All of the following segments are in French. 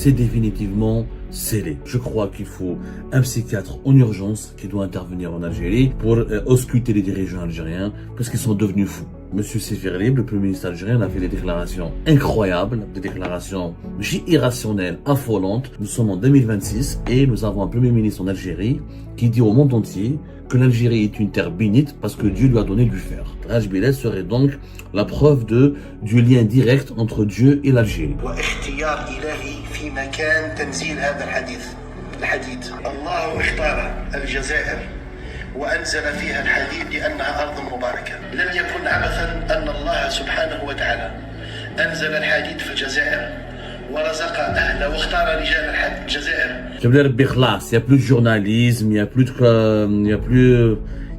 c'est définitivement scellé. Je crois qu'il faut un psychiatre en urgence qui doit intervenir en Algérie pour ausculter les dirigeants algériens parce qu'ils sont devenus fous. Monsieur Seferlib, le Premier ministre algérien, a fait des déclarations incroyables, des déclarations irrationnelles, affolantes. Nous sommes en 2026 et nous avons un Premier ministre en Algérie qui dit au monde entier que l'Algérie est une terre bénite parce que Dieu lui a donné du fer. Raj Bilal serait donc la preuve du lien direct entre Dieu et l'Algérie. وأنزل فيها الحديد لأنها أرض مباركة. لم يكن عبثا أن الله سبحانه وتعالى أنزل الحديد في الجزائر ورزق أهله واختار رجال الجزائر. Je veux dire, il n'y a plus de journalisme, il n'y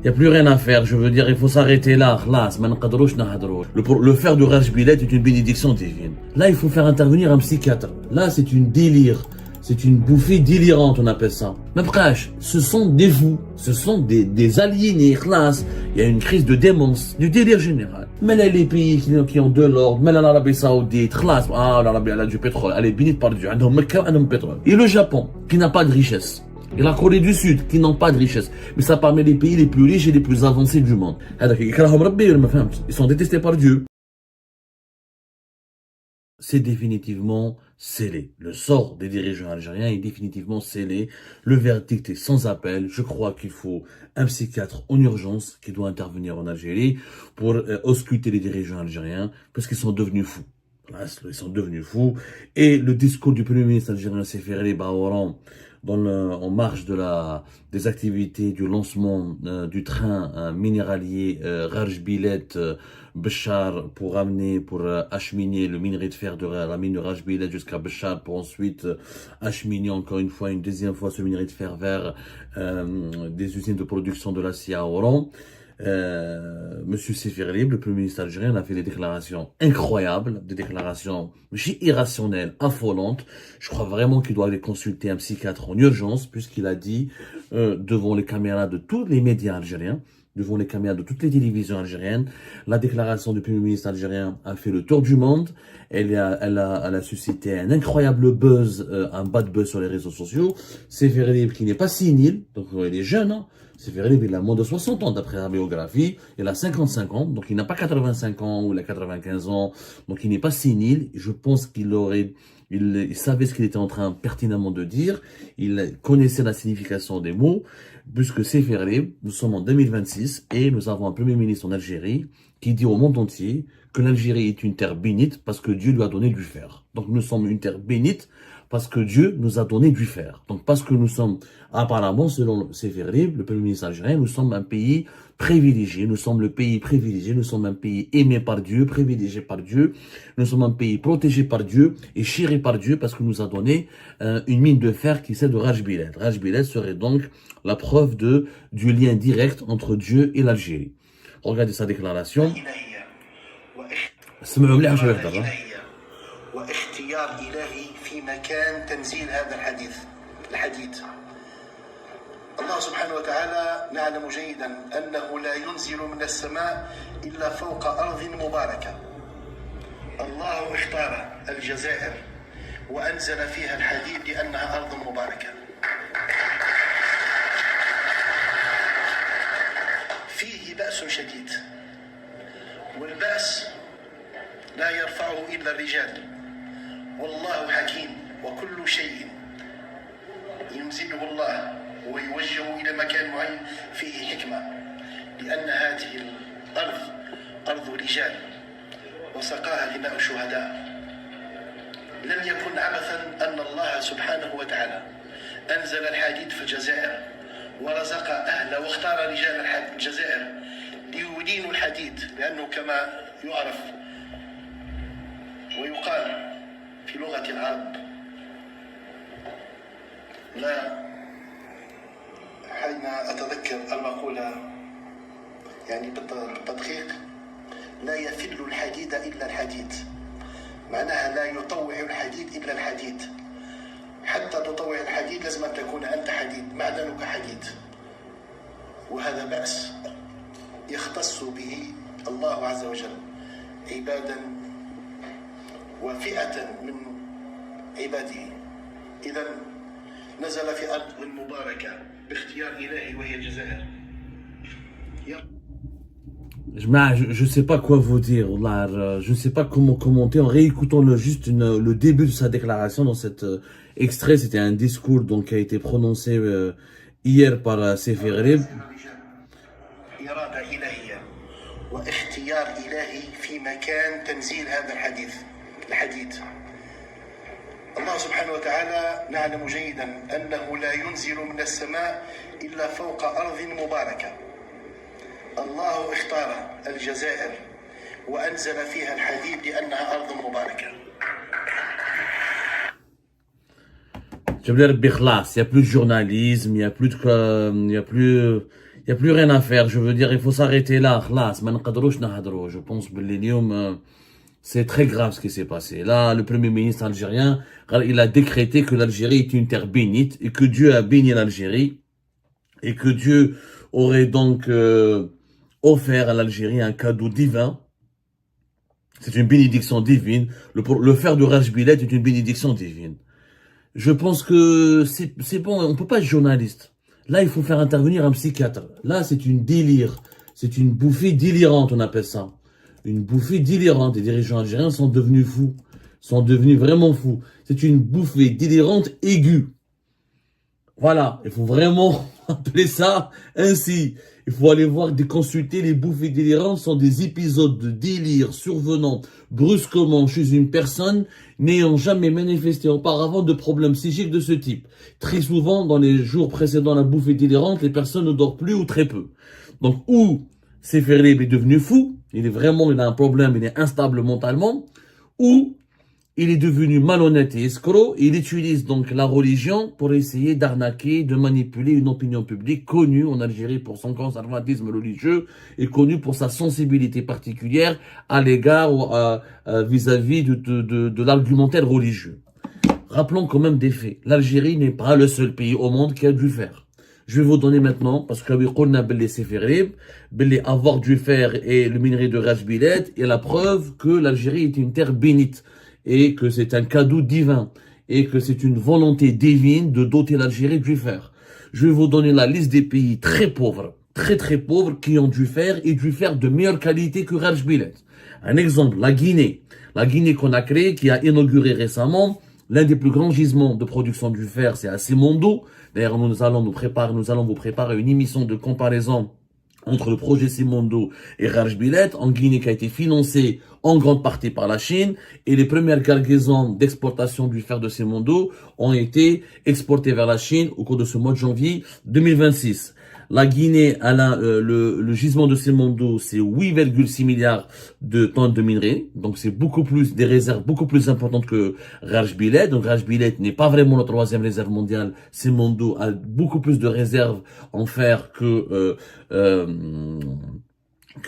a plus rien à faire. Je veux dire, il faut s'arrêter là. Le fer de Raj Bilal est une bénédiction divine. Là, il faut faire intervenir un psychiatre. Là, c'est une délire. C'est une bouffée délirante, on appelle ça. Mais bref, ce sont des fous, ce sont des aliénés, classe. Il y a une crise de démence, du délire général. Mais là, les pays qui ont de l'ordre, mais là, l'Arabie Saoudite, classe. Ah, l'Arabie, elle a du pétrole, elle est bénite par Dieu, elle a un pétrole. Et le Japon, qui n'a pas de richesse. Et la Corée du Sud, qui n'ont pas de richesse. Mais ça parmi les pays les plus riches et les plus avancés du monde. Ils sont détestés par Dieu. C'est définitivement scellé. Le sort des dirigeants algériens est définitivement scellé. Le verdict est sans appel. Je crois qu'il faut un psychiatre en urgence qui doit intervenir en Algérie pour ausculter les dirigeants algériens parce qu'ils sont devenus fous. Ils sont devenus fous. Et le discours du Premier ministre algérien Seferlib Oran en marge des activités du lancement du train minéralier Raj Bilal Béchar pour acheminer le minerai de fer de la mine de Raj Bilal jusqu'à Béchar pour ensuite acheminer encore une deuxième fois ce minerai de fer vers des usines de production de l'acier à Oran. Monsieur Seferlib, le Premier ministre algérien, a fait des déclarations incroyables, des déclarations irrationnelles, affolantes. Je crois vraiment qu'il doit aller consulter un psychiatre en urgence, puisqu'il a dit devant les caméras de tous les médias algériens, devant les caméras de toutes les télévisions algériennes, la déclaration du Premier ministre algérien a fait le tour du monde. Elle a suscité un incroyable buzz, un bad buzz sur les réseaux sociaux. Seferlib, qui n'est pas sénile, donc il est jeune, hein. Seferlib, il a moins de 60 ans d'après la biographie, il a 55 ans, donc il n'a pas 85 ans ou il a 95 ans, donc il n'est pas sénile. Je pense qu'il savait ce qu'il était en train pertinemment de dire, il connaissait la signification des mots, puisque Seferlib, nous sommes en 2026 et nous avons un Premier ministre en Algérie qui dit au monde entier que l'Algérie est une terre bénite parce que Dieu lui a donné du fer. Donc nous sommes une terre bénite parce que Dieu nous a donné du fer. Donc parce que nous sommes, apparemment, selon Seferlib, le Premier ministre algérien, nous sommes un pays privilégié, nous sommes le pays privilégié, nous sommes un pays aimé par Dieu, privilégié par Dieu, nous sommes un pays protégé par Dieu et chéri par Dieu parce qu'il nous a donné une mine de fer qui est celle de Raj Bilal. Raj Bilal serait donc la preuve du lien direct entre Dieu et l'Algérie. Regardez sa déclaration. واختيار إلهي في مكان تنزيل هذا الحديد. الله سبحانه وتعالى نعلم جيدا أنه لا ينزل من السماء إلا فوق أرض مباركة. الله اختار الجزائر وأنزل فيها الحديد لأنها أرض مباركة. فيه بأس شديد، والبأس لا يرفعه إلا الرجال. والله حكيم وكل شيء ينزله الله ويوجهه إلى مكان معين فيه حكمة، لأن هذه الأرض أرض رجال وسقاها دماء الشهداء. لم يكن عبثا أن الله سبحانه وتعالى أنزل الحديد في الجزائر ورزق أهله واختار رجال الجزائر ليدينوا الحديد، لأنه كما يعرف ويقال في لغة العرب لا حين أتذكر المقولة يعني بالتدقيق لا يفل الحديد إلا الحديد، معناها لا يطوع الحديد إلا الحديد. حتى تطوع الحديد لازم أن تكون أنت حديد، معدنك حديد، وهذا بأس يختص به الله عز وجل عبادا وفئة من عباده. إذا نزل في أرض مباركة باختيار إلهي وهي الجزائر. Je ne sais pas quoi vous dire, Wallah, je ne sais pas comment commenter en réécoutant le début de sa déclaration dans cet extrait. C'était un discours donc, qui a été prononcé hier par Seif Ghrib. إرادة إلهية واختيار إلهي في مكان تنزيل هذا الحديث. الله سبحانه وتعالى نعلم جيدا أنه لا ينزل من السماء إلا فوق أرض مباركة. الله اختار الجزائر وأنزل فيها الحديد لأنها أرض مباركة. Je veux dire, il n'y a plus de journalisme, il n'y a plus rien à faire. Je veux dire, il faut s'arrêter là. Je pense que c'est très grave ce qui s'est passé. Là, le premier ministre algérien, il a décrété que l'Algérie est une terre bénite et que Dieu a béni l'Algérie et que Dieu aurait donc offert à l'Algérie un cadeau divin. C'est une bénédiction divine. Le fer de Rajbilet est une bénédiction divine. Je pense que c'est bon, on peut pas être journaliste. Là, il faut faire intervenir un psychiatre. Là, c'est une délire. C'est une bouffée délirante, on appelle ça. Une bouffée délirante. Les dirigeants algériens sont devenus fous. Sont devenus vraiment fous. C'est une bouffée délirante aiguë. Voilà, il faut vraiment appeler ça ainsi. Il faut aller voir, consulter les bouffées délirantes sont des épisodes de délire survenant brusquement chez une personne n'ayant jamais manifesté auparavant de problèmes psychiques de ce type. Très souvent, dans les jours précédant la bouffée délirante, les personnes ne dorment plus ou très peu. Donc, ou Seif Ghrib est devenu fou, il a un problème, il est instable mentalement, ou il est devenu malhonnête et escroc, et il utilise donc la religion pour essayer d'arnaquer, de manipuler une opinion publique connue en Algérie pour son conservatisme religieux et connue pour sa sensibilité particulière à l'égard ou vis-à-vis de l'argumentaire religieux. Rappelons quand même des faits. L'Algérie n'est pas le seul pays au monde qui a dû faire. Je vais vous donner maintenant, parce que Seif Ghrib, avoir dû faire et le minerai de Rajbilet est la preuve que l'Algérie est une terre bénite. Et que c'est un cadeau divin, et que c'est une volonté divine de doter l'Algérie du fer. Je vais vous donner la liste des pays très pauvres, très pauvres, qui ont dû faire, et dû faire de meilleure qualité que Rajbilet. Un exemple, la Guinée. La Guinée qu'on a créée, qui a inauguré récemment, l'un des plus grands gisements de production du fer, c'est à Simondo. D'ailleurs, nous allons vous préparer une émission de comparaison entre le projet Simondo et Rajbilet en Guinée qui a été financé en grande partie par la Chine et les premières cargaisons d'exportation du fer de Simondo ont été exportées vers la Chine au cours de ce mois de janvier 2026. La Guinée, le gisement de Simondo, c'est 8,6 milliards de tonnes de minerais. Donc, c'est des réserves beaucoup plus importantes que Rajbilet. Donc, Rajbilet n'est pas vraiment la troisième réserve mondiale. Simondo a beaucoup plus de réserves en fer que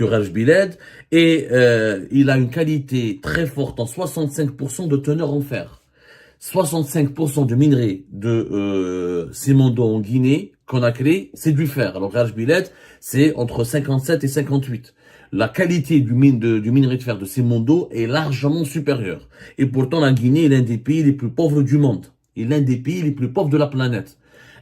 Rajbilet. Et il a une qualité très forte en 65% de teneur en fer. 65% du minerai de Simondo en Guinée qu'on a créé, c'est du fer. Alors Rajbilet, c'est entre 57 et 58. La qualité du minerai de fer de Simondo est largement supérieure. Et pourtant, la Guinée est l'un des pays les plus pauvres du monde. Et l'un des pays les plus pauvres de la planète.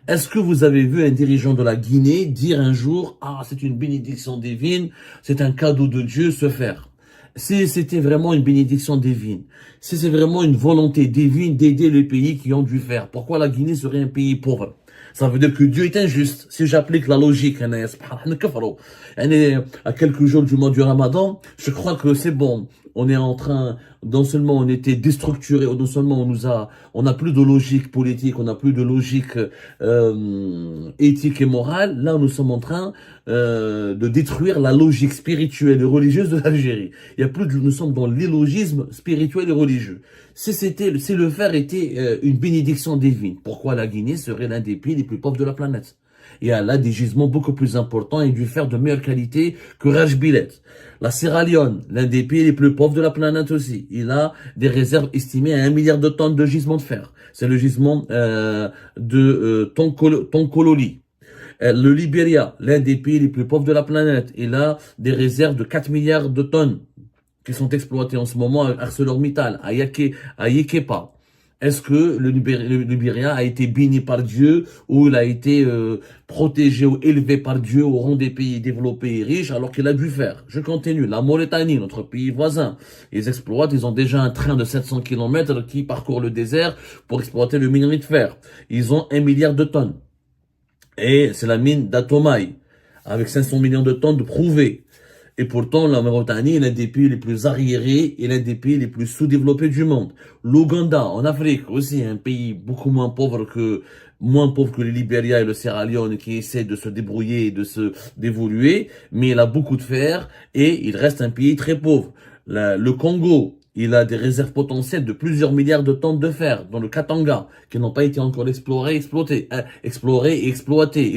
Est-ce que vous avez vu un dirigeant de la Guinée dire un jour « Ah, c'est une bénédiction divine, c'est un cadeau de Dieu, ce fer ». Si c'était vraiment une bénédiction divine, si c'est vraiment une volonté divine d'aider les pays qui ont du fer, pourquoi la Guinée serait un pays pauvre? Ça veut dire que Dieu est injuste. Si j'applique la logique, à quelques jours du mois du Ramadan, je crois que c'est bon. On est en train, non seulement on était déstructuré, non seulement on n'a plus de logique politique, on n'a plus de logique éthique et morale. Là, nous sommes en train de détruire la logique spirituelle et religieuse de l'Algérie. Nous sommes dans l'illogisme spirituel et religieux. Si le fer était une bénédiction divine, pourquoi la Guinée serait l'un des pays les plus pauvres de la planète? Il y a là des gisements beaucoup plus importants et du fer de meilleure qualité que Rajbilet. La Sierra Leone, l'un des pays les plus pauvres de la planète aussi. Il a des réserves estimées à 1 milliard de tonnes de gisements de fer. C'est le gisement de Tonkololi. Le Libéria, l'un des pays les plus pauvres de la planète. Il a des réserves de 4 milliards de tonnes qui sont exploitées en ce moment à ArcelorMittal, à Yekepa. Est-ce que le Libéria a été béni par Dieu ou il a été protégé ou élevé par Dieu au rang des pays développés et riches alors qu'il a dû faire? Je continue. La Mauritanie, notre pays voisin, ils exploitent, ils ont déjà un train de 700 km qui parcourt le désert pour exploiter le minerai de fer. Ils ont 1 milliard de tonnes. Et c'est la mine d'Atomaï, avec 500 millions de tonnes de prouvé. Et pourtant, la Mauritanie est l'un des pays les plus arriérés et l'un des pays les plus sous-développés du monde. L'Ouganda, en Afrique, aussi un pays beaucoup moins pauvre que le Libéria et le Sierra Leone qui essaie de se débrouiller et d'évoluer, mais il a beaucoup de fer et il reste un pays très pauvre. Le Congo, il a des réserves potentielles de plusieurs milliards de tonnes de fer dans le Katanga qui n'ont pas été encore explorés, et exploités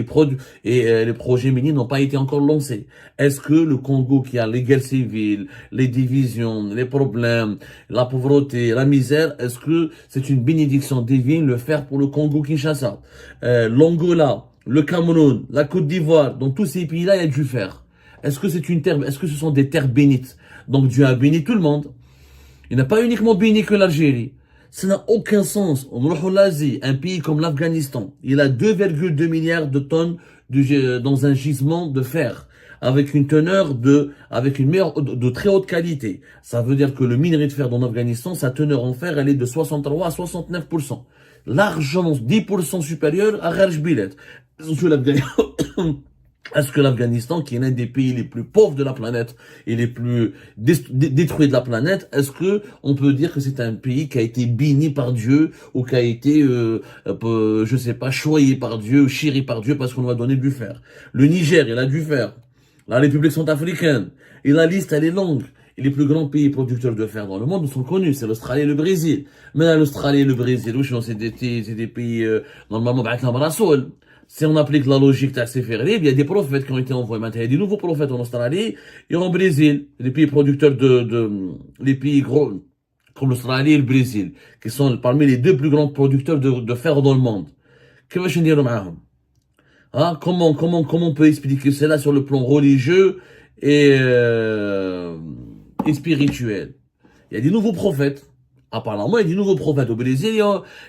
et les projets miniers n'ont pas été encore lancés. Est-ce que le Congo qui a les guerres civiles, les divisions, les problèmes, la pauvreté, la misère, est-ce que c'est une bénédiction divine le fer pour le Congo-Kinshasa? L'Angola, le Cameroun, la Côte d'Ivoire, dans tous ces pays-là, il y a du fer. Est-ce que est-ce que ce sont des terres bénites? Donc Dieu a béni tout le monde. Il n'a pas uniquement béni que l'Algérie. Ça n'a aucun sens. On va l'Asie, un pays comme l'Afghanistan, il a 2,2 milliards de tonnes dans un gisement de fer, avec une de très haute qualité. Ça veut dire que le minerai de fer dans l'Afghanistan, sa teneur en fer, elle est de 63 à 69%. Largement 10% supérieure à Rajbilet. Est-ce que l'Afghanistan, qui est l'un des pays les plus pauvres de la planète et les plus détruits de la planète, est-ce que on peut dire que c'est un pays qui a été béni par Dieu ou qui a été, je sais pas, choyé par Dieu ou chéri par Dieu parce qu'on lui a donné du fer? Le Niger, il a du fer. La République centrafricaine. Et la liste, elle est longue. Et les plus grands pays producteurs de fer dans le monde sont connus, c'est l'Australie et le Brésil. Mais l'Australie et le Brésil, c'est des pays, normalement, avec la Brasol. Si on applique la logique taxiférée, il y a des prophètes qui ont été envoyés. Maintenant, il y a des nouveaux prophètes en Australie et en Brésil. Les pays producteurs les pays gros, comme l'Australie et le Brésil, qui sont parmi les deux plus grands producteurs de fer dans le monde. Que veux-je dire, hein? Comment on peut expliquer cela sur le plan religieux et spirituel? Il y a des nouveaux prophètes. Apparemment, il y a des nouveaux prophètes au Brésil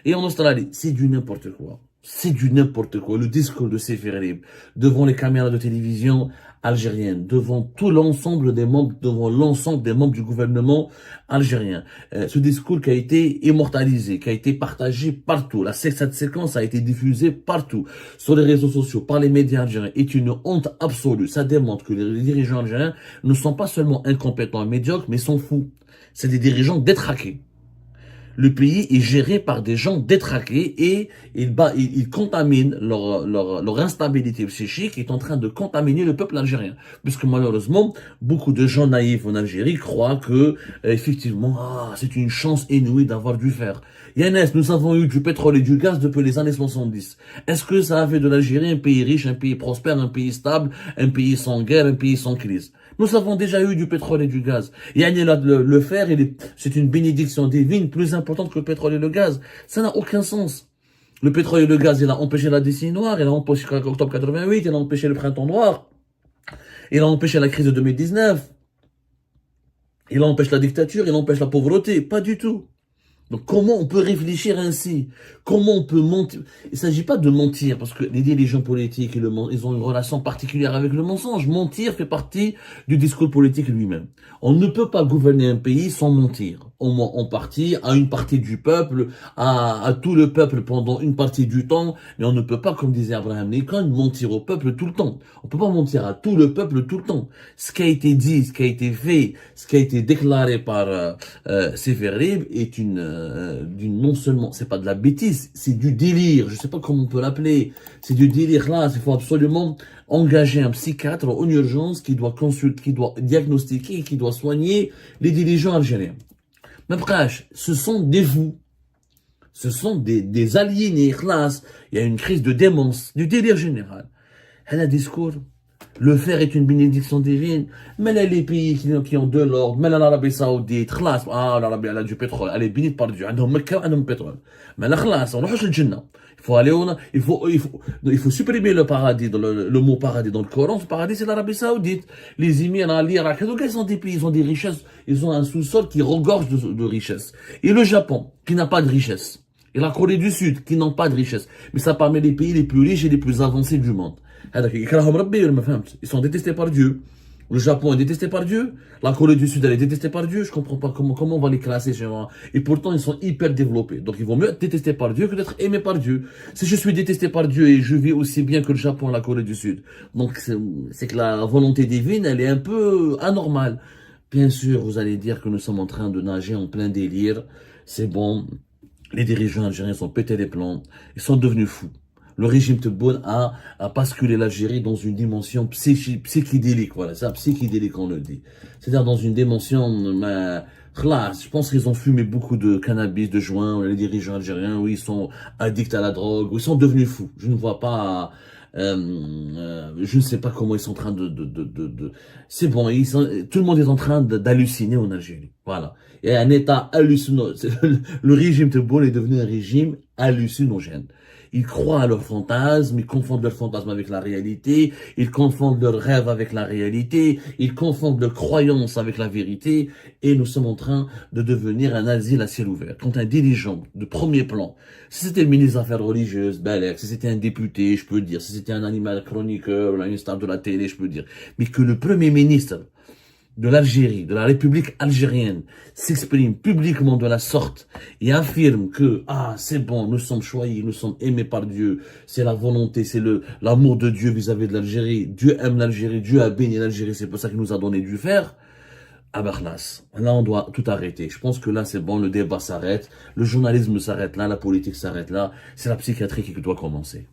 et en Australie. C'est du n'importe quoi. C'est du n'importe quoi. Le discours de Seferib devant les caméras de télévision algériennes, devant l'ensemble des membres du gouvernement algérien. Ce discours qui a été immortalisé, qui a été partagé partout. Cette séquence a été diffusée partout, sur les réseaux sociaux, par les médias algériens, est une honte absolue. Ça démontre que les dirigeants algériens ne sont pas seulement incompétents et médiocres, mais sont fous. C'est des dirigeants détraqués. Le pays est géré par des gens détraqués et ils contaminent leur instabilité psychique, est en train de contaminer le peuple algérien. Puisque malheureusement, beaucoup de gens naïfs en Algérie croient que, effectivement, c'est une chance inouïe d'avoir du fer. Yannès, nous avons eu du pétrole et du gaz depuis les années 70. Est-ce que ça a fait de l'Algérie un pays riche, un pays prospère, un pays stable, un pays sans guerre, un pays sans crise? Nous avons déjà eu du pétrole et du gaz. Le fer, c'est une bénédiction divine plus importante que le pétrole et le gaz. Ça n'a aucun sens. Le pétrole et le gaz, il a empêché la décennie noire, il a empêché octobre 88, il a empêché le printemps noir, il a empêché la crise de 2019, il empêche la dictature, il empêche la pauvreté. Pas du tout. Donc comment on peut réfléchir ainsi? Comment on peut mentir? Il ne s'agit pas de mentir, parce que les dirigeants politiques ils ont une relation particulière avec le mensonge. Mentir fait partie du discours politique lui-même. On ne peut pas gouverner un pays sans mentir. En partie, à une partie du peuple, à tout le peuple pendant une partie du temps, mais on ne peut pas, comme disait Abraham Lincoln, mentir au peuple tout le temps. On ne peut pas mentir à tout le peuple tout le temps. Ce qui a été dit, ce qui a été fait, ce qui a été déclaré par Seferib est non seulement, c'est pas de la bêtise, c'est du délire, je sais pas comment on peut l'appeler, c'est du délire là, il faut absolument engager un psychiatre en urgence qui doit diagnostiquer, qui doit soigner les dirigeants algériens. Mais bref, ce sont des fous, ce sont des aliénés, classe, il y a une crise de démence, du délire général. Elle a un discours. Le fer est une bénédiction divine. Mais là, les pays qui ont de l'ordre, mais là, l'Arabie Saoudite, khlas, l'Arabie, elle a du pétrole, elle est bénie par Dieu, elle a Mecca, elle a du pétrole. Mais là, khlas, on a le Jannah. Il faut supprimer le paradis, le mot paradis dans le Coran. Le paradis, c'est l'Arabie Saoudite. Les Émirats, l'Irak, ils ont des pays, ils ont des richesses, ils ont un sous-sol qui regorge de richesses. Et le Japon, qui n'a pas de richesse. Et la Corée du Sud, qui n'ont pas de richesse. Mais ça parmi les pays les plus riches et les plus avancés du monde. Ils sont détestés par Dieu. Le Japon est détesté par Dieu. La Corée du Sud, elle est détestée par Dieu. Je comprends pas comment on va les classer chez moi. Et pourtant, ils sont hyper développés. Donc, il vaut mieux être détesté par Dieu que d'être aimé par Dieu. Si je suis détesté par Dieu et je vis aussi bien que le Japon et la Corée du Sud. Donc, c'est que la volonté divine, elle est un peu anormale. Bien sûr, vous allez dire que nous sommes en train de nager en plein délire. C'est bon. Les dirigeants algériens sont pétés les plombs. Ils sont devenus fous. Le régime Tebboune a basculé l'Algérie dans une dimension psychédélique. Voilà, c'est psychédélique on le dit. C'est-à-dire dans une dimension... je pense qu'ils ont fumé beaucoup de cannabis, de joints, les dirigeants algériens, où ils sont addicts à la drogue, où ils sont devenus fous. Je ne vois pas... je ne sais pas comment ils sont en train c'est bon, tout le monde est en train d'halluciner en Algérie. Voilà. Il y a un état hallucinant. Le régime Tebboune est devenu un régime hallucinogène. Ils croient à leurs fantasmes, ils confondent leurs fantasmes avec la réalité, ils confondent leurs rêves avec la réalité, ils confondent leurs croyances avec la vérité, et nous sommes en train de devenir un asile à ciel ouvert. Quand un dirigeant de premier plan, si c'était le ministre des Affaires religieuses, Balek, si c'était un député, je peux dire, si c'était un animal chroniqueur, une star de la télé, je peux dire, mais que le premier ministre de l'Algérie, de la République algérienne, s'exprime publiquement de la sorte et affirme que, c'est bon, nous sommes choyés, nous sommes aimés par Dieu, c'est la volonté, c'est l'amour de Dieu vis-à-vis de l'Algérie, Dieu aime l'Algérie, Dieu a béni l'Algérie, c'est pour ça qu'il nous a donné du fer. Là, on doit tout arrêter. Je pense que là, c'est bon, le débat s'arrête, le journalisme s'arrête là, la politique s'arrête là, c'est la psychiatrie qui doit commencer.